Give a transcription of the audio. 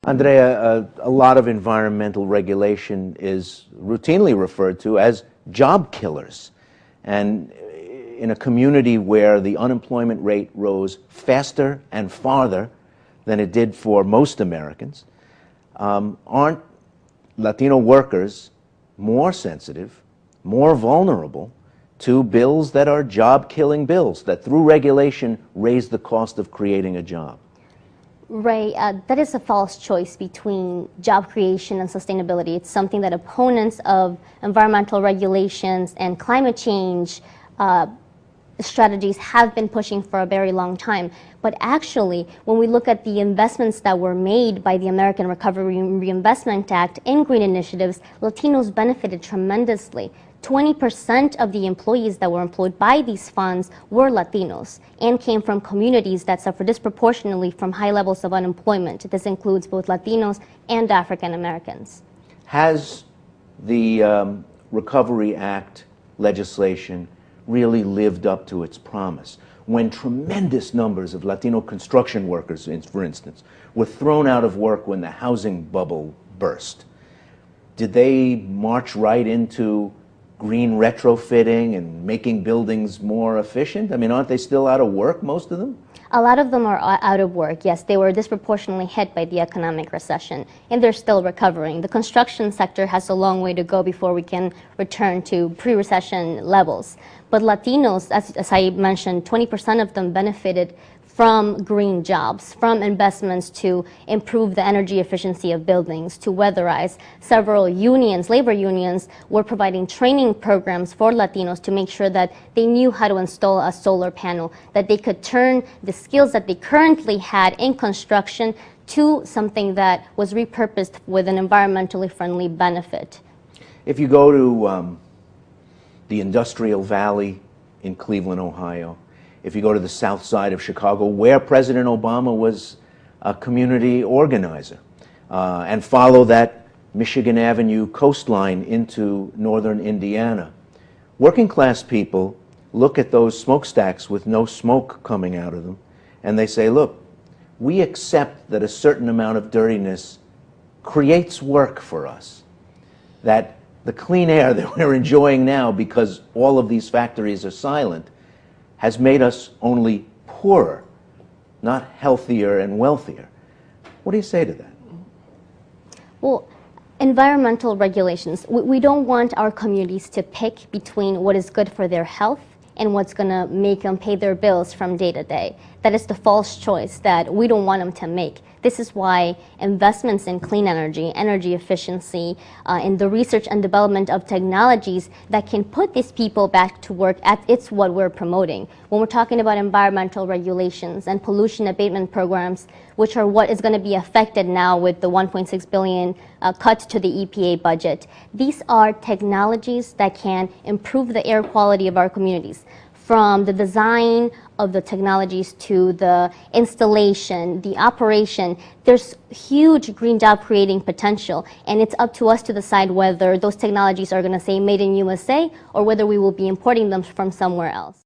Andrea, a lot of environmental regulation is routinely referred to as job killers. And in a community where the unemployment rate rose faster and farther than it did for most Americans, aren't Latino workers more sensitive, more vulnerable to bills that are job-killing bills, that through regulation raise the cost of creating a job? Ray, that is a false choice between job creation and sustainability. It's something that opponents of environmental regulations and climate change strategies have been pushing for a very long time. But actually, when we look at the investments that were made by the American Recovery and Reinvestment Act in green initiatives, Latinos benefited tremendously. 20% of the employees that were employed by these funds were Latinos and came from communities that suffer disproportionately from high levels of unemployment. This includes both Latinos and African Americans. Has the Recovery Act legislation really lived up to its promise? When tremendous numbers of Latino construction workers, for instance, were thrown out of work when the housing bubble burst, did they march right into green retrofitting and making buildings more efficient? I mean, aren't they still out of work, most of them? A lot of them are out of work, yes. They were disproportionately hit by the economic recession, and they're still recovering. The construction sector has a long way to go before we can return to pre-recession levels. But Latinos, as I mentioned, 20% of them benefited from green jobs, from investments to improve the energy efficiency of buildings, to weatherize. Several unions, labor unions, were providing training programs for Latinos to make sure that they knew how to install a solar panel, that they could turn the skills that they currently had in construction to something that was repurposed with an environmentally friendly benefit. If you go to the Industrial Valley in Cleveland, Ohio, if you go to the south side of Chicago, where President Obama was a community organizer, and follow that Michigan Avenue coastline into northern Indiana, working class people look at those smokestacks with no smoke coming out of them, and they say, look, we accept that a certain amount of dirtiness creates work for us, that the clean air that we're enjoying now because all of these factories are silent has made us only poorer, not healthier and wealthier. What do you say to that? Well, environmental regulations, we don't want our communities to pick between what is good for their health and what's going to make them pay their bills from day to day. That is the false choice that we don't want them to make. This is why investments in clean energy, energy efficiency, in the research and development of technologies that can put these people back to work, it's what we're promoting. When we're talking about environmental regulations and pollution abatement programs, which are what is going to be affected now with the $1.6 billion cut to the EPA budget, these are technologies that can improve the air quality of our communities. From the design of the technologies to the installation, the operation, there's huge green job creating potential, and it's up to us to decide whether those technologies are going to say made in USA or whether we will be importing them from somewhere else.